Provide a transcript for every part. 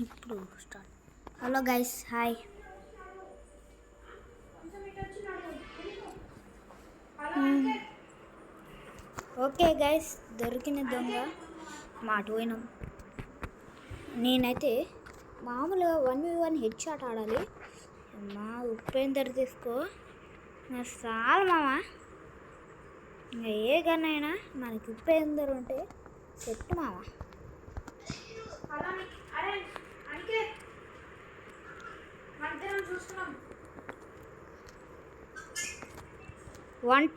ఇప్పుడు start. Hello guys, hi. Okay guys, దొరికిన దొంగ మాట పోయినాం. నేనైతే మామూలుగా 1v1 హెడ్ షాట్ ఆడాలి. మా ఉపేందర్ తీసుకో చాలు మామ. ఇంకా ఏ గన్ అయినా మనకి ఉపేందర్ ఉంటే సెట్ మామ. వన్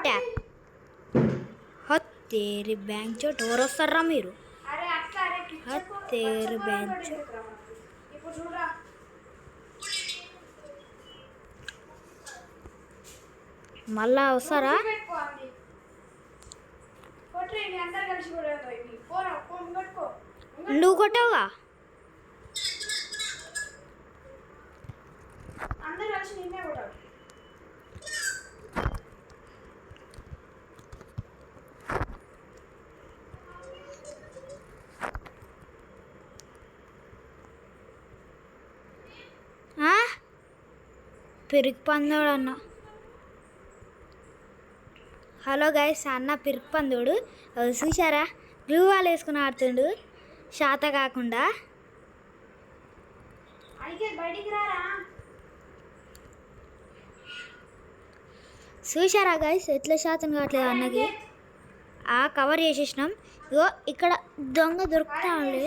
ట్యాప్ హత్తేరి బ్యాంక్ చోట్ ఎవరు వస్తారా మీరు? హత్తేరి బ్యాంక్ మళ్ళా వస్తారా? నువ్వు కొట్టావుగా. పెరుగు పందోడు అన్న. హలో గైస్, అన్న పెరుగు పందోడు చూసారా? గ్లూ వాల్ వేసుకుని ఆడుతుండు శాత కాకుండా. చూసారా గైస్ ఎట్లా శాతం కావట్లేదు అన్నకి. కవర్ చేసేసినాం. ఇగో ఇక్కడ దొంగ దొరుకుతా ఉండే.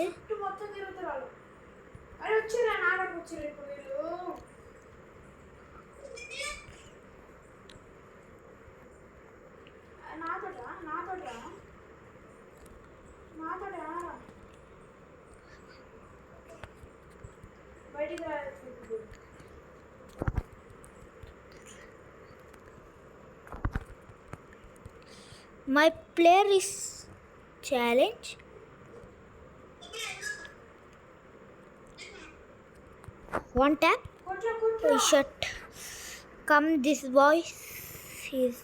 My player is challenge. One tap. Shut. Come, this boy is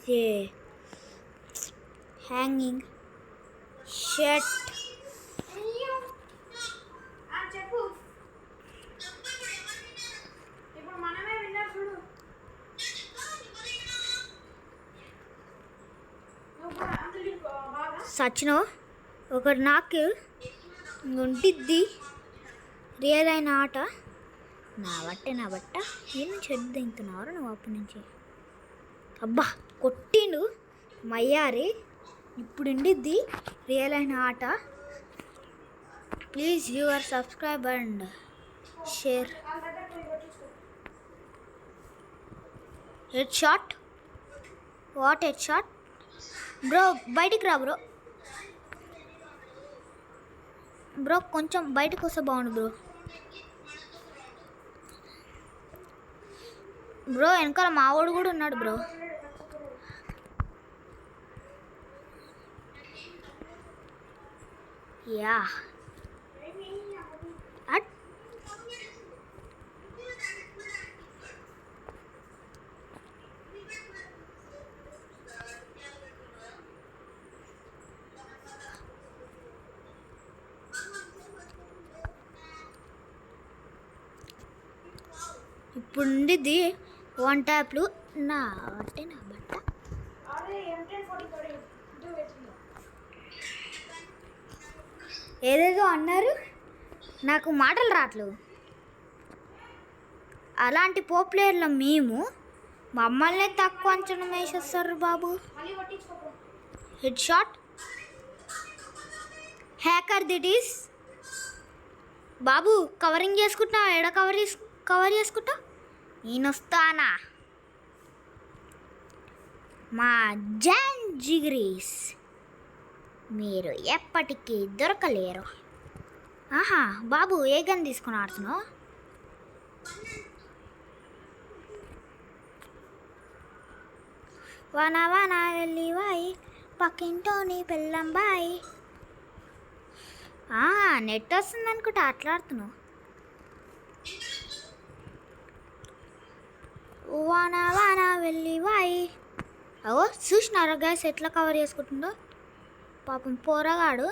hanging. Shut. Sachin ఒకటి నాకు ఉంటిద్ది రియల్ అయిన ఆట. నా బట్ట ఏ నుంచి దింగుతున్నారు నువ్వు అప్పటి నుంచి. అబ్బా కొట్టిండు మయ్యారి. ఇప్పుడు ఉండిద్ది రియల్ అయిన ఆట. Please your subscribe and share. Head shot. What head shot bro? బయటికి రా బ్రో కొంచెం బయటకు వస్తే బాగుండు బ్రో వెనకాల మావాడు కూడా ఉన్నాడు బ్రో. యా ఇప్పుడు ఉండిద్ది వన్ ట్యాప్లు. నా బట్ట ఏదేదో అన్నారు, నాకు మాటలు రావట్లేదు. అలాంటి పోప్లేయర్లో మేము మమ్మల్ని తక్కువ అంచనా వేసేస్తారు బాబు. Head shot. హ్యాకర్ దిట్ ఈస్. బాబు కవరింగ్ చేసుకుంటా. ఎడ కవర్ చేసుకుంటా. నేను వస్తానా మా జాన్ జిగ్రీస్. మీరు ఎప్పటికీ దొరకలేరు. ఆహా బాబు ఏ గన్ తీసుకుని ఆడుతున్నావు? వానా వెళ్ళి వాయి పక్కింటోని పెళ్ళంబాయి. నెట్ వస్తుంది అనుకుంటా అట్లా ఆడుతున్నావు. వానా వెళ్ళి వాయి. అవో చూసినారా గ్యాస్ ఎట్లా కవర్ చేసుకుంటుందో పాపం పోరగాడు.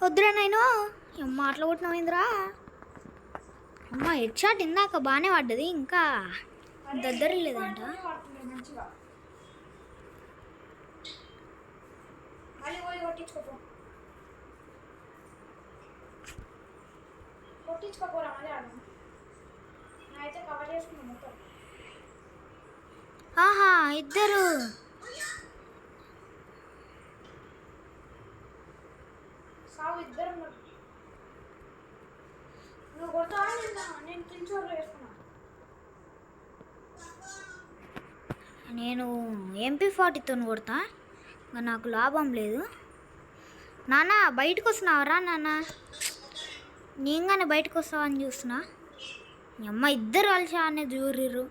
వద్దురా నేను అమ్మ అట్లా కొట్టినమైందిరా. అమ్మ హెడ్ షాట్ ఇందాక బాగానే పడ్డది, ఇంకా దగ్గర లేదంట. ఆహా ఇద్దరు నేను MP40తో కొడతా, ఇంకా నాకు లాభం లేదు. నాన్న బయటకు వస్తున్నావరా నాన్న? నేను కానీ బయటకు వస్తావని చూస్తున్నా. మీ అమ్మ ఇద్దరు కలిసి ఆనే జూరిర్రు.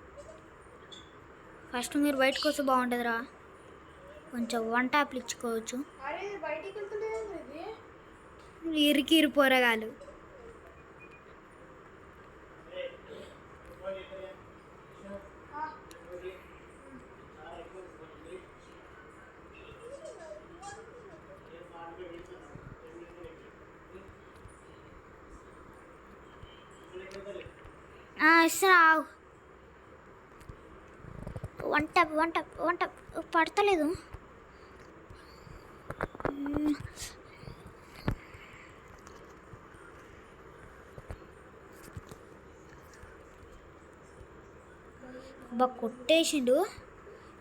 ఫస్ట్ మీరు బయటకు వస్తే బాగుంటుందిరా, కొంచెం వన్ ట్యాప్లు ఇచ్చుకోవచ్చు. ఇరికిరు పోరగాలు. ఇస్తున్నా, వన్ ట్యాప్ పడతలేదు. అబ్బా కొట్టేసిండు.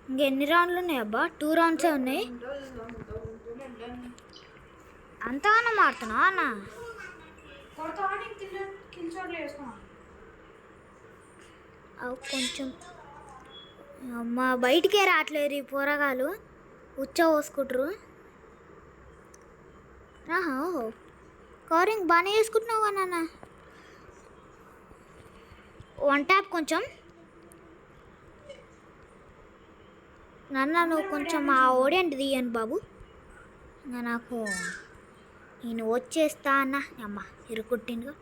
ఇంకెన్ని రౌండ్లు ఉన్నాయి అబ్బా? 2 రౌండ్సే ఉన్నాయి. అంతగానో మారుతున్నా అన్న? కొంచెం అమ్మ బయటికే రావట్లేదు ఈ పోరగాలు, ఉచ్చ పోసుకుంటారు. ఓహో కవరింగ్ బాగానే వేసుకుంటున్నావు కదా నాన్న. వన్ ట్యాప్ కొంచెం నాన్న, నువ్వు కొంచెం ఆ ఓడియంటి తీయండి బాబు. ఇంకా నాకు నేను వచ్చేస్తా అన్న. అమ్మ ఇరుకుట్టిండు.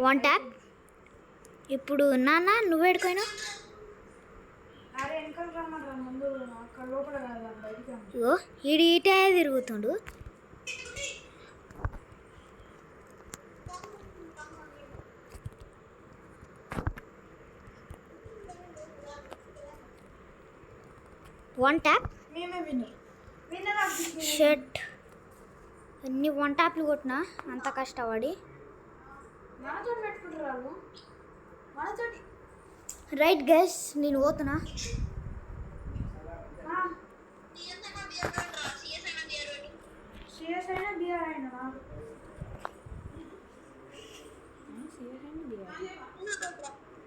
One tap. ఇప్పుడు నాన్న నువ్వు ఎడుకోయినా? ఈడు ఈటే తిరుగుతుండు. One tap. షర్ట్ ఎన్ని వన్ ట్యాప్లు కొట్టినా అంత కష్టపడి. రైట్ గైస్, నేను పోతున్నా.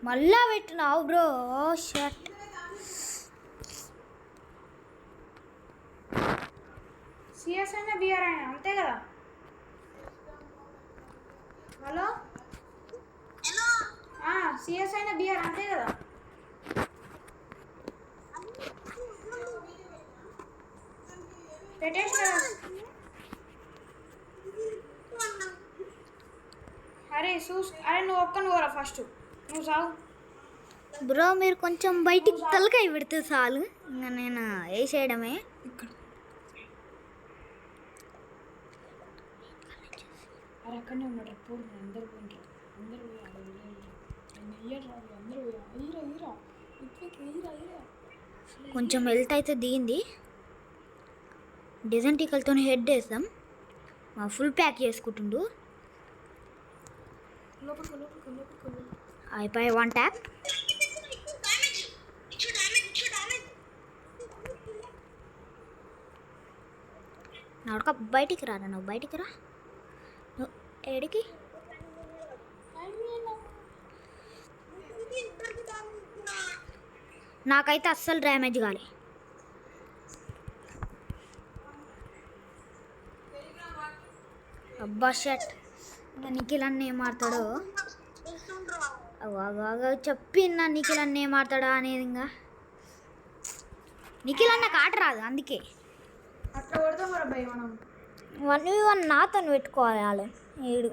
మళ్ళా పెట్టినావు బ్రో. షర్ట్ సిఎస్ అయినా బిఆర్ అయినా అంతే కదా. హలో సిఎస్ అయినా బిఆర్ అంతే కదా. పెట్టేసిన. అరే నువ్వు ఒక్కను పోరా ఫస్ట్, నువ్వు సాగు బ్రో. మీరు కొంచెం బయటికి తలకాయ పెడితే చాలు, ఇంకా నేను వేసేయడమే. అరే అక్కడనే ఉన్నాడు. పోడు అందరు పోయి కొంచెం హెల్త్ అయితే దిగింది. డిజెంటికల్తో హెడ్ వేస్తాం. మా ఫుల్ ప్యాక్ చేసుకుంటుండు. అయిపోయి వన్ ట్యాప్. నడక బయటికి రా, నువ్వు బయటికి రా. ఏడికి? నాకైతే అస్సలు డ్యామేజ్ కాలే. అబ్బా షట్. ఇంకా నిఖిల్ అన్న ఏం ఆడతాడో చెప్పిన్నా. నిఖిల్ అన్న ఏం ఆడతాడా అనేది. ఇంకా నిఖిల్ అన్నకు ఆట రాదు, అందుకే అట్లా కొడతాం కదా భయ్ మనం. 1v1 నాతో పెట్టుకోవాలి ఏడు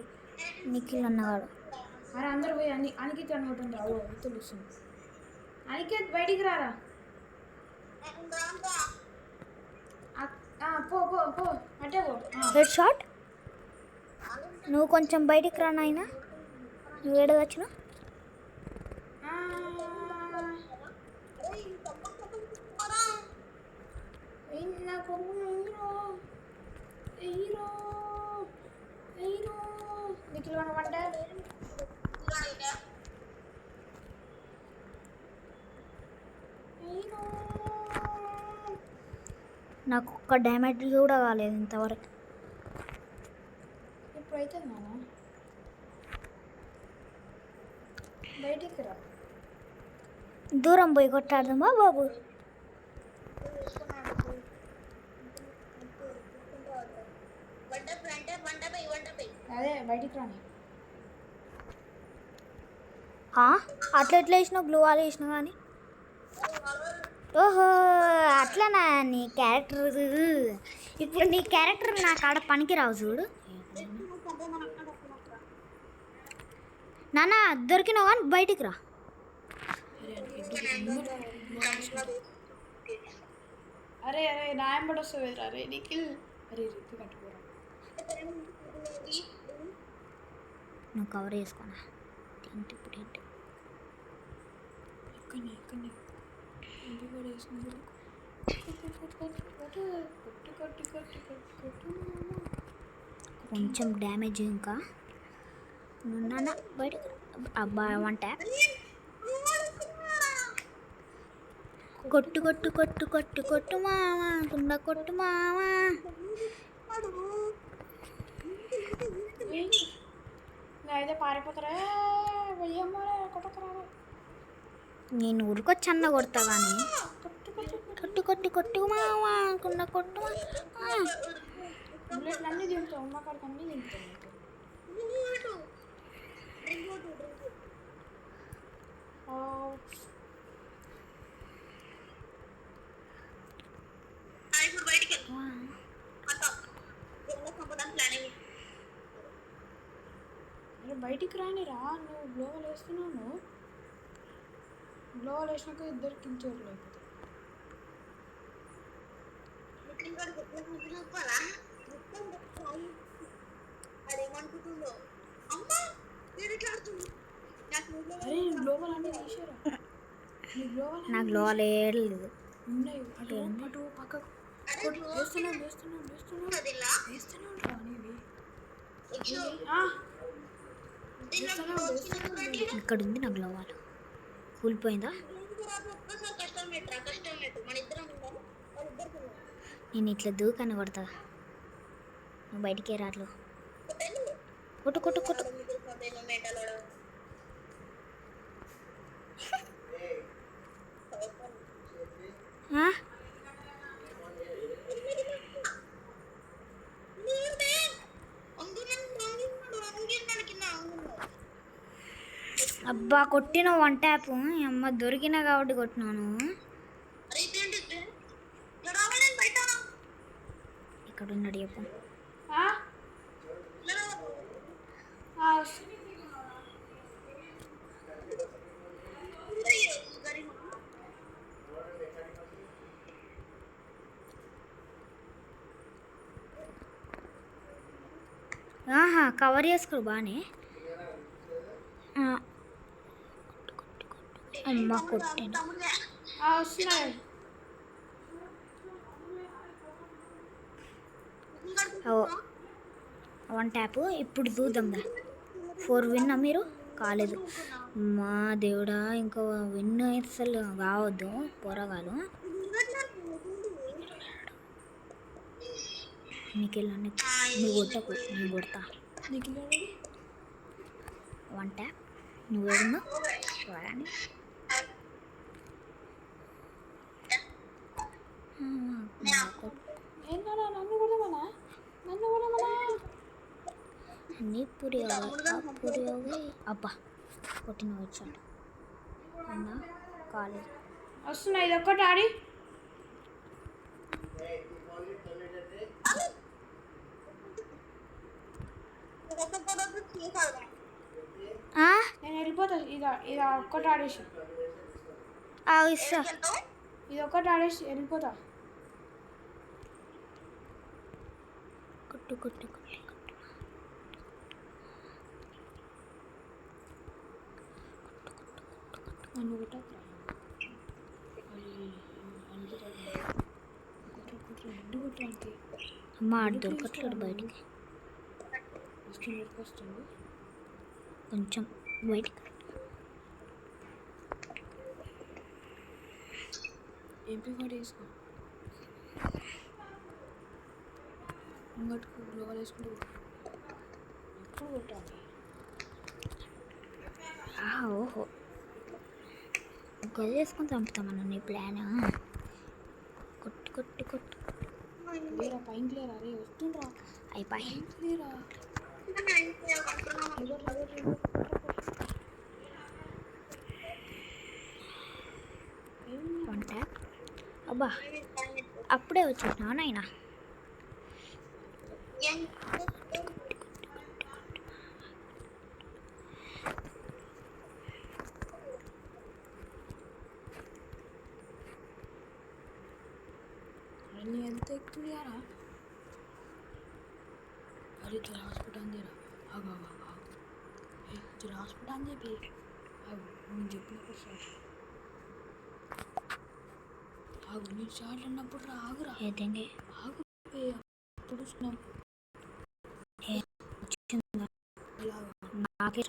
నిఖిల్ అన్నగాడు. అరే అందరూ పోయి అనికేత్ అనుకుంటుంది. ఓ తెలుస్తుంది. అనికేత్ బయటికి రారా. పో పో పో అటే పో. Head shot. నువ్వు కొంచెం బయటికి రా నాయనా. నువ్వు ఏడు వచ్చిన నిఖిల్ అనమాట. నాకు ఒక్క డ్యామేజ్ కూడా కాలేదు ఇంతవరకు. ఇప్పుడైతే నాన్న బయటికి రా. దూరం పోయి కొట్టాడమ్మా బాబు. అదే బయటికి రాని. అట్లా ఎట్లా వేసినావు? గ్లూ వాల్ వేసినావు కానీ. ఓహో అట్లనా నీ క్యారెక్టర్. ఇప్పుడు నీ క్యారెక్టర్ నా కాడ పనికి రావు చూడు. నాన్న దొరికినావు కానీ బయటికి రా. అరే అరే నాయంబడి వస్తుంది అరే నిఖిల్. అరే రిప్పు కట్టుకోరా. నువ్వు కవర్ చేసుకోనా ఏంటి ఇప్పుడు ఏంటి? ఎక్కడి కొంచెం డ్యామేజ్ ఇంకా. నాన్న బయట అబ్బా వంట. కొట్టు కొట్టు కొట్టు కొట్టు కొట్టు మావా కుండ కొట్టు మావా. అయితే పారిపోతారా కొట్టకరా. నేను ఊరికొచ్చి అన్న కొడతా కానీ. కొట్టు కొట్టు కొట్టు మావా కుండ కొట్టు. బుల్లెట్లు అన్నీ తింటావు. అమ్మ కాడికి అన్నీ తింటావు. బయటికి రానిరా. నువ్వు గ్లోవల్ వేస్తున్నావు. గ్లోవల్ వేసినాక ఇద్దరు కించోరు లేకపోతే. అరే గ్లోవల్ అన్నీ తీసారా? నా గ్లోవల్ ఏడలేదు. ఉన్నాయి అటు అటు పక్కకు వేస్తున్నావు. ఇక్కడ ఉంది నా గ్లోవల్. కూలిపోయిందా? నేను ఇట్లా దూకాన్ని కొడతా. నువ్వు బయటికే రాట్లు. కొట్టు కొట్టు కొట్టు. అబ్బా కొట్టిన వన్ ట్యాప్. అమ్మ దొరికినా కాబట్టి కొట్టినాను. ఇక్కడ ఉన్నాడు చెప్పు. కవర్ చేసుకో బాగానే. అమ్మ కొట్టిన. One tap. ఇప్పుడు చూద్దాందా. 4 విన్నా మీరు కాలేదు. మా దేవుడా ఇంకా విన్ అసలు కావద్దు పోరగాలు. నీకెళ్ళి నువ్వు కొట్టకు, నేను కొడతా. One tap. నువ్వు ఏడున్నా చూడండి. అన్నీ పూరి అబ్బా కొట్టిన వచ్చాడు అన్నా కాలేదు. వస్తున్నాయి. ఇది ఒక్కటి ఆడి ఆ? నేను వెళ్ళిపోతా. ఇది ఒక్కటి ఆడేసి, ఇస్తా. ఇది ఒక్కటి ఆడేసి వెళ్ళిపోతా. కొట్టు కొట్టు కొట్టు కొట్టు. నన్ను కొట్టకు. అమ్మ ఆడు దొరకట్లేడు బయటికి. వస్తుంది కొంచెం బయటికి. ఎంపీ కార్డు వేసుకో. ఇంకట్టుకు గ్లోవల్ వేసుకుంటూ ఎప్పుడు కొట్టాలి. ఓహో, గొల్లు వేసుకొని చంపుతామన్న నీ ప్లాన్. కొట్టు కొట్టు కొట్టు. లేరా పైన లేరా? రే వస్తుండ్రా. అయిపోయి లేరా కాంటాక్ట్. అబ్బా, అప్పుడే వచ్చేసినా నాయనా. అన్నీ ఎంత ఎక్కుతున్నారా? అరే జర హాస్పిటల్ అందేరా. ఆగు జర హాస్పిటల్ అని చెప్పి నేను చెప్పినప్పుడు సార్ ఆగు. నేను షార్ట్ అన్నప్పుడు రా. ఆగురా. ఏదండి ఆగు. అప్పుడు నాకే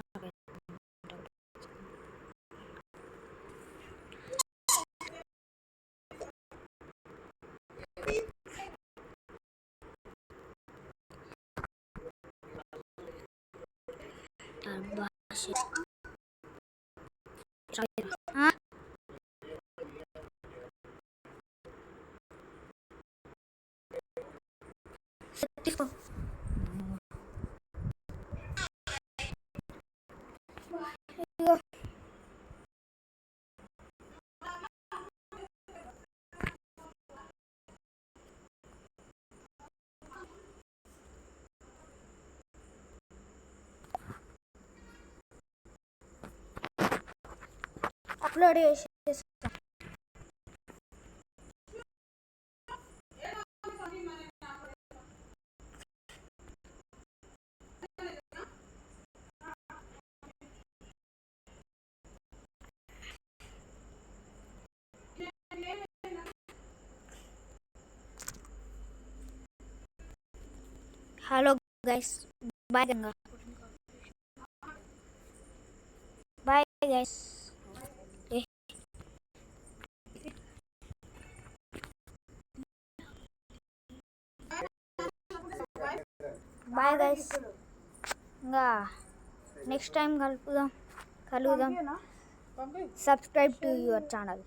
తీసుకో. అప్లోడ్ చేసేస్తా. హలో గైస్, బాయ్ గంగా. Bye guys. Bye guys. ఇంకా నెక్స్ట్ టైం కలుగుదాం. Subscribe to your channel.